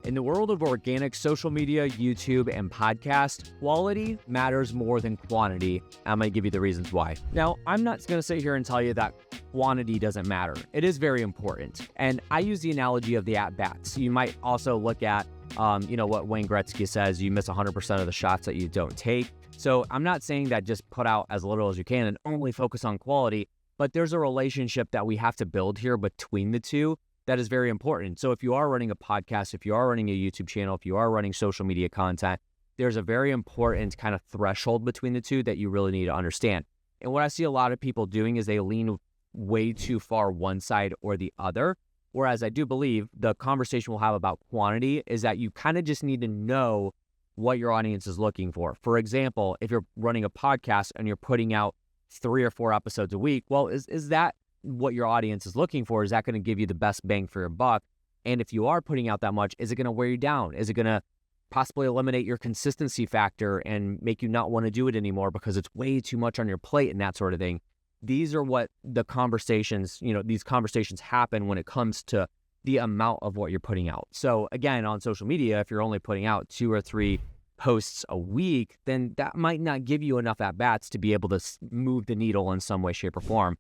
In the world of organic social media, YouTube, and podcast, quality matters more than quantity. I'm going to give you the reasons why. Now, I'm not going to sit here and tell you that quantity doesn't matter. It is very important. And I use the analogy of the at-bats. You might also look at, what Wayne Gretzky says, you miss 100% of the shots that you don't take. So I'm not saying that just put out as little as you can and only focus on quality, but there's a relationship that we have to build here between the two that is very important. So if you are running a podcast, if you are running a YouTube channel, if you are running social media content, there's a very important kind of threshold between the two that you really need to understand. And what I see a lot of people doing is they lean way too far one side or the other. Whereas I do believe the conversation we'll have about quantity is that you kind of just need to know what your audience is looking for. For example, if you're running a podcast and you're putting out 3 or 4 episodes a week, well, is that what your audience is looking for? Is that going to give you the best bang for your buck? And if you are putting out that much, is it going to wear you down? Is it going to possibly eliminate your consistency factor and make you not want to do it anymore because it's way too much on your plate and that sort of thing? These are what the conversations, these conversations happen when it comes to the amount of what you're putting out. So again, on social media, if you're only putting out 2 or 3 posts a week, then that might not give you enough at-bats to be able to move the needle in some way, shape, or form.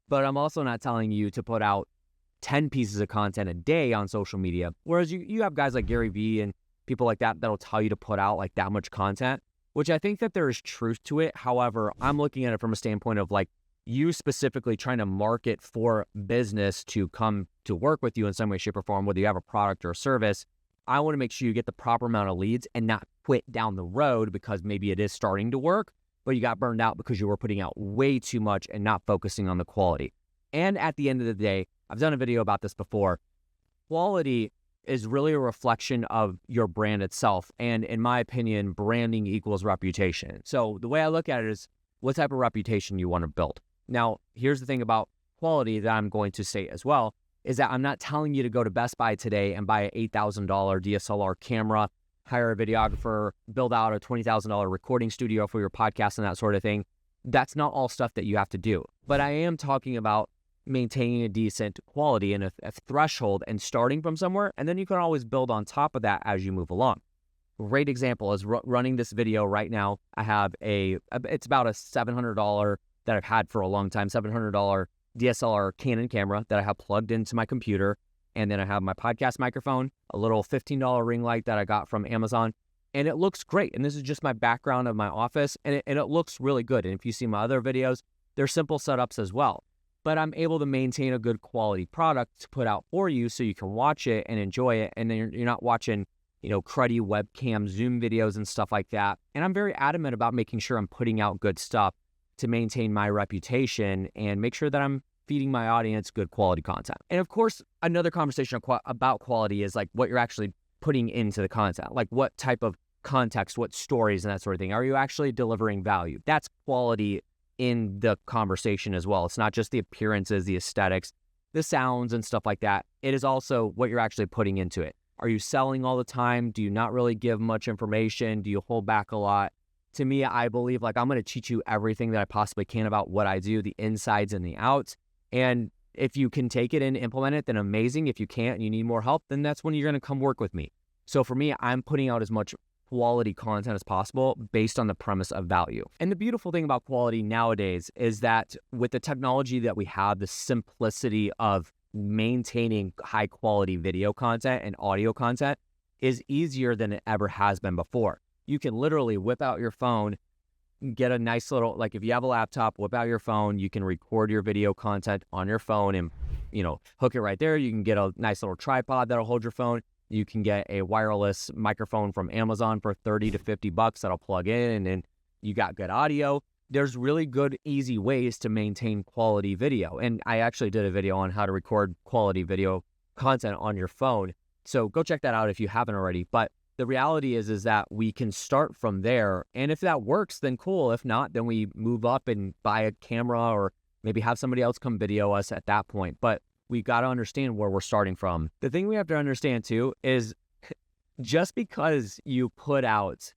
But I'm also not telling you to put out 10 pieces of content a day on social media. Whereas you have guys like Gary Vee and people like that that'll tell you to put out like that much content, which I think that there is truth to it. However, I'm looking at it from a standpoint of like you specifically trying to market for business to come to work with you in some way, shape, or form, whether you have a product or a service. I want to make sure you get the proper amount of leads and not quit down the road because maybe it is starting to work, but you got burned out because you were putting out way too much and not focusing on the quality. And at the end of the day, I've done a video about this before, quality is really a reflection of your brand itself. And in my opinion, branding equals reputation. So the way I look at it is what type of reputation you want to build. Now, here's the thing about quality that I'm going to say as well, is that I'm not telling you to go to Best Buy today and buy an $8,000 DSLR camera, hire a videographer, build out a $20,000 recording studio for your podcast and that sort of thing. That's not all stuff that you have to do. But I am talking about maintaining a decent quality and a threshold and starting from somewhere, and then you can always build on top of that as you move along. Great example is running this video right now. I have it's about a $700 that I've had for a long time, $700 DSLR Canon camera that I have plugged into my computer. And then I have my podcast microphone, a little $15 ring light that I got from Amazon, and it looks great. And this is just my background of my office, and it looks really good. And if you see my other videos, they're simple setups as well. But I'm able to maintain a good quality product to put out for you so you can watch it and enjoy it. And then you're not watching, cruddy webcam Zoom videos and stuff like that. And I'm very adamant about making sure I'm putting out good stuff to maintain my reputation and make sure that I'm feeding my audience good quality content. And of course, another conversation about quality is like what you're actually putting into the content, like what type of context, what stories and that sort of thing. Are you actually delivering value? That's quality in the conversation as well. It's not just the appearances, the aesthetics, the sounds and stuff like that. It is also what you're actually putting into it. Are you selling all the time? Do you not really give much information? Do you hold back a lot? To me, I believe like I'm going to teach you everything that I possibly can about what I do, the insides and the outs. And if you can take it and implement it, then amazing. If you can't and you need more help, then that's when you're going to come work with me. So for me, I'm putting out as much quality content as possible based on the premise of value. And the beautiful thing about quality nowadays is that with the technology that we have, the simplicity of maintaining high quality video content and audio content is easier than it ever has been before. You can literally whip out your phone, get a nice little, like if you have a laptop, whip out your phone, you can record your video content on your phone and, hook it right there. You can get a nice little tripod that'll hold your phone. You can get a wireless microphone from Amazon for $30 to $50 that'll plug in, and then you got good audio. There's really good, easy ways to maintain quality video. And I actually did a video on how to record quality video content on your phone. So go check that out if you haven't already. But the reality is that we can start from there. And if that works, then cool. If not, then we move up and buy a camera or maybe have somebody else come video us at that point. But we got to understand where we're starting from. The thing we have to understand too is just because you put out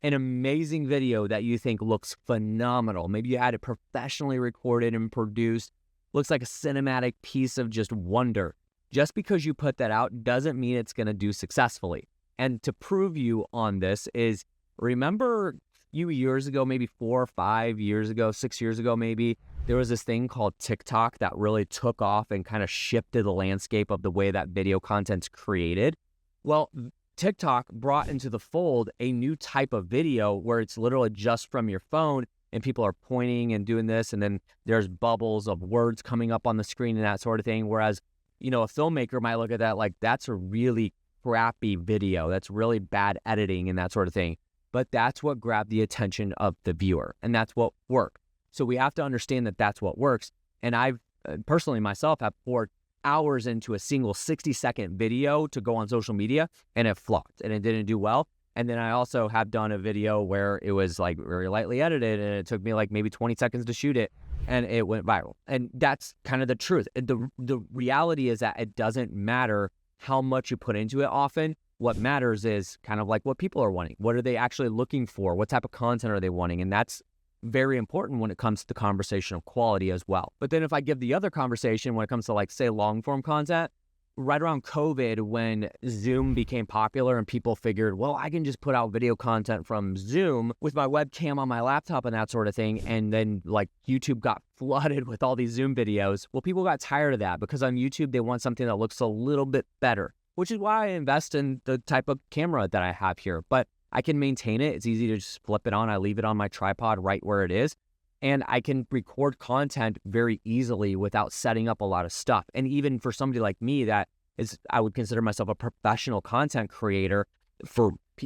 an amazing video that you think looks phenomenal, maybe you had it professionally recorded and produced, looks like a cinematic piece of just wonder, just because you put that out doesn't mean it's going to do successfully. And to prove you on this is, remember a few years ago, maybe 4 or 5 years ago, 6 years ago maybe, there was this thing called TikTok that really took off and kind of shifted the landscape of the way that video content's created. Well, TikTok brought into the fold a new type of video where it's literally just from your phone and people are pointing and doing this, and then there's bubbles of words coming up on the screen and that sort of thing. Whereas, a filmmaker might look at that like, that's a really crappy video. That's really bad editing and that sort of thing. But that's what grabbed the attention of the viewer, and that's what worked. So we have to understand that that's what works. And I've personally myself have poured hours into a single 60-second video to go on social media, and it flopped and it didn't do well. And then I also have done a video where it was like very lightly edited and it took me like maybe 20 seconds to shoot it and it went viral. And that's kind of the truth. The reality is that it doesn't matter how much you put into it often. What matters is kind of like what people are wanting. What are they actually looking for? What type of content are they wanting? And that's very important when it comes to conversational quality as well. But then if I give the other conversation when it comes to like, say, long form content, right around COVID, when Zoom became popular and people figured, well, I can just put out video content from Zoom with my webcam on my laptop and that sort of thing. And then like YouTube got flooded with all these Zoom videos. Well, people got tired of that because on YouTube, they want something that looks a little bit better, which is why I invest in the type of camera that I have here. But I can maintain it. It's easy to just flip it on. I leave it on my tripod right where it is. And I can record content very easily without setting up a lot of stuff. And even for somebody like me that is, I would consider myself a professional content creator,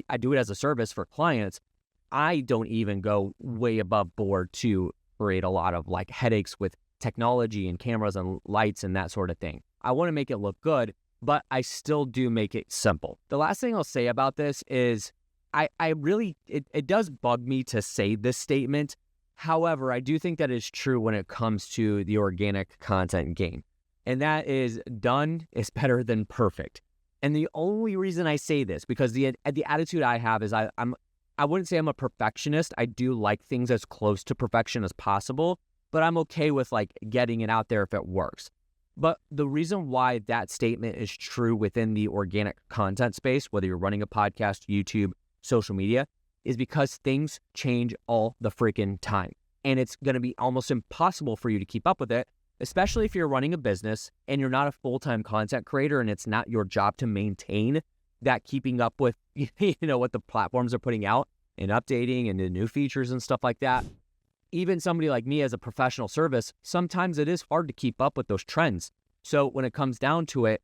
I do it as a service for clients. I don't even go way above board to create a lot of like headaches with technology and cameras and lights and that sort of thing. I want to make it look good, but I still do make it simple. The last thing I'll say about this is it does bug me to say this statement. However, I do think that is true when it comes to the organic content game. And that is, done is better than perfect. And the only reason I say this, because the attitude I have is I wouldn't say I'm a perfectionist. I do like things as close to perfection as possible, but I'm okay with like getting it out there if it works. But the reason why that statement is true within the organic content space, whether you're running a podcast, YouTube, social media, is because things change all the freaking time. And it's going to be almost impossible for you to keep up with it, especially if you're running a business and you're not a full-time content creator and it's not your job to maintain that keeping up with, what the platforms are putting out and updating and the new features and stuff like that. Even somebody like me as a professional service, sometimes it is hard to keep up with those trends. So when it comes down to it,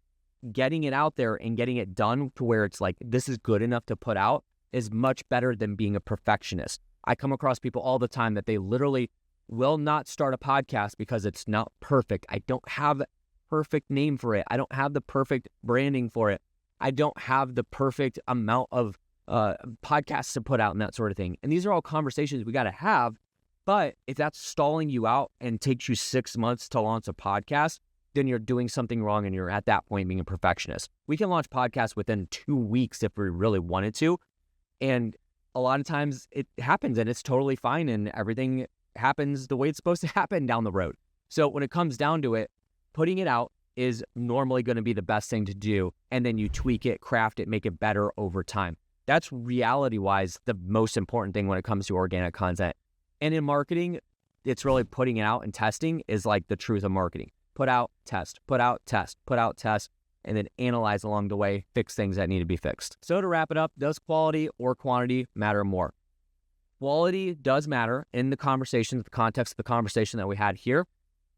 getting it out there and getting it done to where it's like, this is good enough to put out is much better than being a perfectionist. I come across people all the time that they literally will not start a podcast because it's not perfect. I don't have a perfect name for it. I don't have the perfect branding for it. I don't have the perfect amount of podcasts to put out and that sort of thing. And these are all conversations we got to have. But if that's stalling you out and takes you 6 months to launch a podcast, then you're doing something wrong and you're at that point being a perfectionist. We can launch podcasts within 2 weeks if we really wanted to. And a lot of times it happens and it's totally fine and everything happens the way it's supposed to happen down the road. So when it comes down to it, putting it out is normally going to be the best thing to do. And then you tweak it, craft it, make it better over time. That's reality-wise the most important thing when it comes to organic content. And in marketing, it's really putting it out and testing is like the truth of marketing. Put out, test, put out, test, put out, test, and then analyze along the way, fix things that need to be fixed. So to wrap it up, does quality or quantity matter more? Quality does matter in the conversation, the context of the conversation that we had here.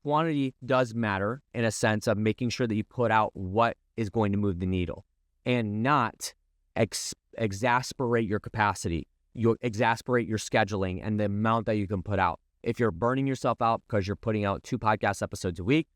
Quantity does matter in a sense of making sure that you put out what is going to move the needle and not exasperate your capacity. You exasperate your scheduling and the amount that you can put out. If you're burning yourself out because you're putting out 2 podcast episodes a week,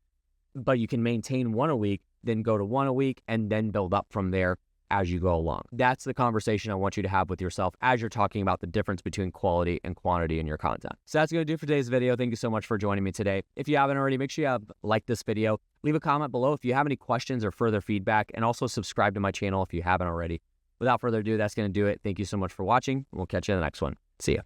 but you can maintain 1 a week, then go to 1 a week and then build up from there as you go along. That's the conversation I want you to have with yourself as you're talking about the difference between quality and quantity in your content. So that's going to do it for today's video. Thank you so much for joining me today. If you haven't already, make sure you have liked this video. Leave a comment below if you have any questions or further feedback, and also subscribe to my channel if you haven't already. Without further ado, that's going to do it. Thank you so much for watching. We'll catch you in the next one. See ya.